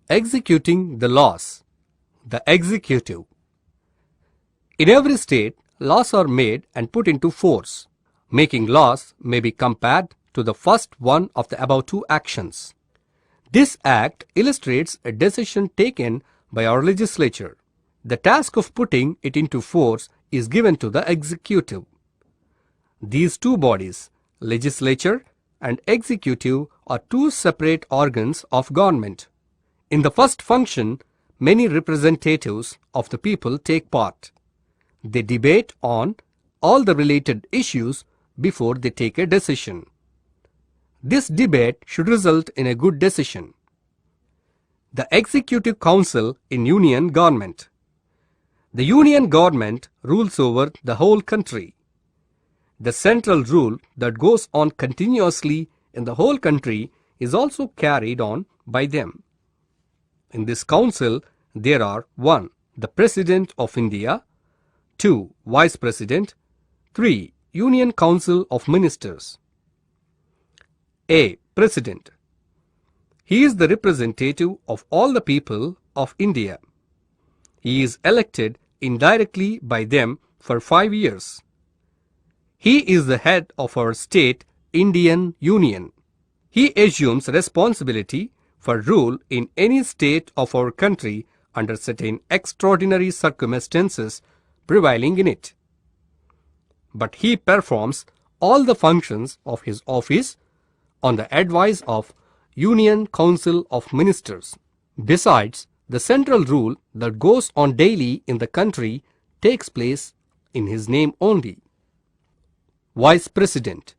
Executing the laws. The executive. In every state, laws are made and put into force. Making laws may be compared to the first one of the above two actions. This act illustrates a decision taken by our legislature. The task of putting it into force is given to the executive. These two bodies, legislature and executive, are two separate organs of government. In the first function, many representatives of the people take part. They debate on all the related issues before they take a decision. This debate should result in a good decision. The Executive Council in Union Government. The Union Government rules over the whole country. The central rule that goes on continuously in the whole country is also carried on by them. In this council, there are 1. The President of India, 2. Vice President, 3. Union Council of Ministers. A. President. He is the representative of all the people of India. He is elected indirectly by them for 5 years. He is the head of our state, Indian Union. He assumes responsibility for rule in any state of our country under certain extraordinary circumstances prevailing in it. But he performs all the functions of his office on the advice of Union Council of Ministers. Besides, the central rule that goes on daily in the country takes place in his name only. Vice President.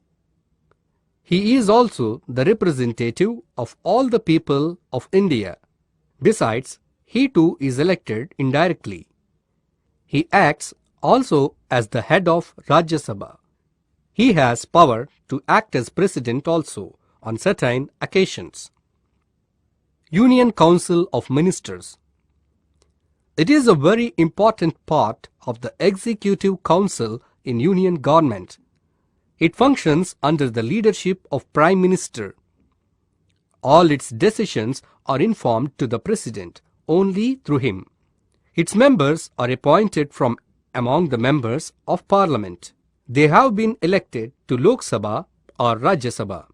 He is also the representative of all the people of India. Besides, he too is elected indirectly. He acts also as the head of Rajya Sabha. He has power to act as president also on certain occasions. Union Council of Ministers. It is a very important part of the Executive Council in Union Government. It functions under the leadership of Prime Minister. All its decisions are informed to the President only through him. Its members are appointed from among the members of Parliament. They have been elected to Lok Sabha or Rajya Sabha.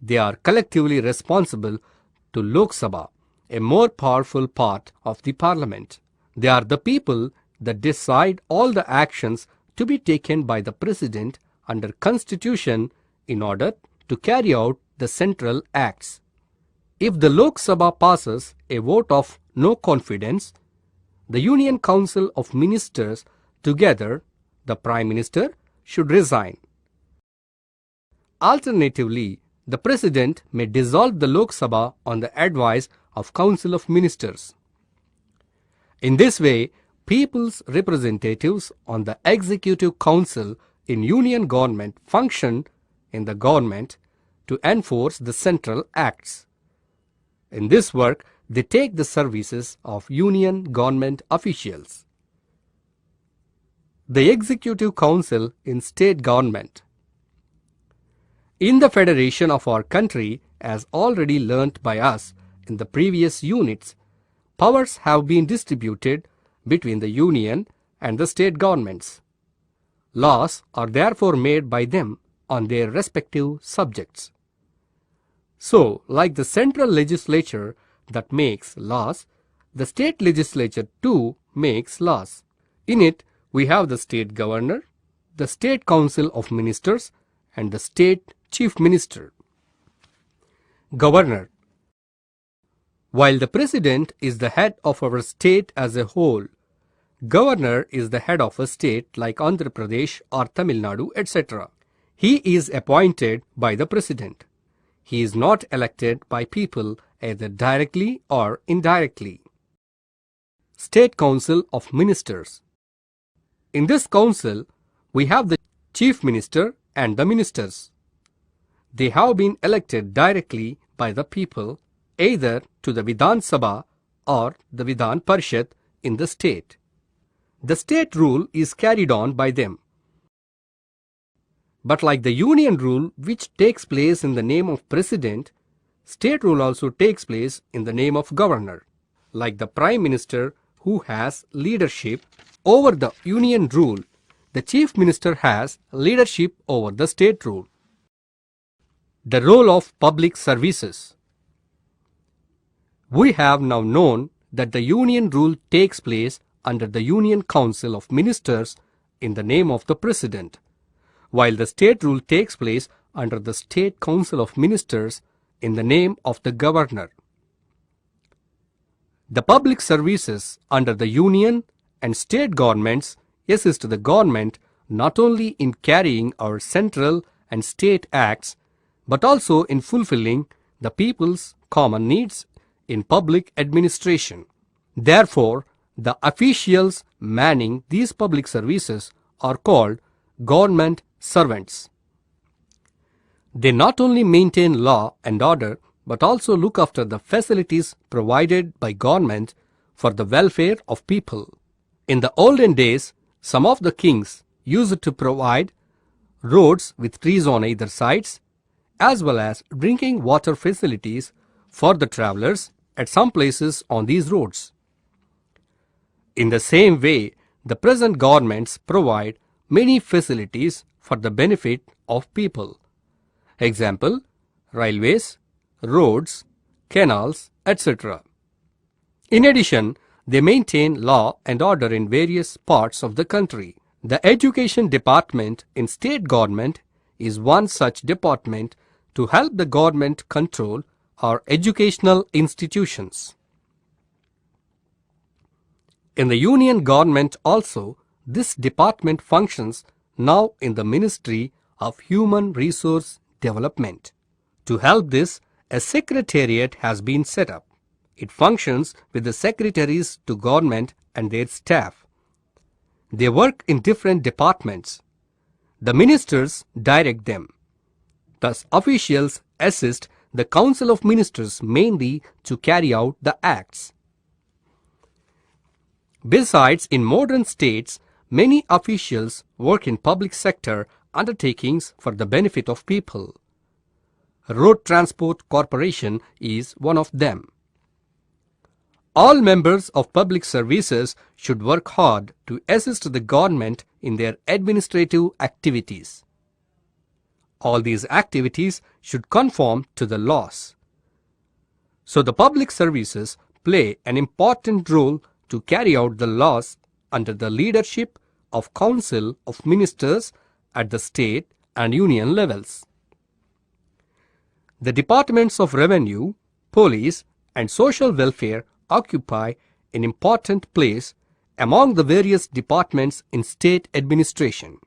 They are collectively responsible to Lok Sabha, a more powerful part of the Parliament. They are the people that decide all the actions to be taken by the President under Constitution in order to carry out the central acts. If the Lok Sabha passes a vote of no confidence, the Union Council of Ministers, together the Prime Minister, should resign. Alternatively, the President may dissolve the Lok Sabha on the advice of Council of Ministers. In this way, people's representatives on the Executive Council in Union Government function in the government to enforce the central acts. In this work, they take the services of Union Government officials. The Executive Council in State Government. In the federation of our country, as already learnt by us in the previous units, powers have been distributed between the Union and the state governments. Laws are therefore made by them on their respective subjects. So, like the central legislature that makes laws, the state legislature too makes laws. In it, we have the state governor, the state council of ministers, and the state chief minister. Governor. While the president is the head of our state as a whole, governor is the head of a state like Andhra Pradesh or Tamil Nadu, etc. He is appointed by the president. He is not elected by people either directly or indirectly. State Council of Ministers. In this council, we have the chief minister and the ministers. They have been elected directly by the people either to the Vidhan Sabha or the Vidhan Parishad in the state. The state rule is carried on by them. But like the union rule which takes place in the name of president, State rule also takes place in the name of governor, like the Prime Minister who has leadership over the union rule. The Chief Minister has leadership over the state rule. The role of public services. We have now known that the union rule takes place under the Union Council of Ministers in the name of the President, while the state rule takes place under the State Council of Ministers in the name of the Governor. The public services under the Union and state governments assist the government not only in carrying our central and state acts, but also in fulfilling the people's common needs in public administration. Therefore, the officials manning these public services are called government servants. They not only maintain law and order, but also look after the facilities provided by government for the welfare of people. In the olden days, some of the kings used to provide roads with trees on either sides, as well as drinking water facilities for the travelers at some places on these roads. In the same way, the present governments provide many facilities for the benefit of people. Example, railways, roads, canals, etc. In addition, they maintain law and order in various parts of the country. The education department in state government is one such department to help the government control our educational institutions. In the union government also, this department functions now in the Ministry of Human Resource Development. To help this, a secretariat has been set up. It functions with the secretaries to government and their staff. They work in different departments. The ministers direct them. Thus, officials assist the Council of Ministers mainly to carry out the acts. Besides, in modern states, many officials work in public sector undertakings for the benefit of people. Road Transport Corporation is one of them. All members of public services should work hard to assist the government in their administrative activities. All these activities should conform to the laws. So the public services play an important role to carry out the laws under the leadership of Council of Ministers at the state and union levels. The departments of revenue, police, and social welfare occupy an important place among the various departments in state administration.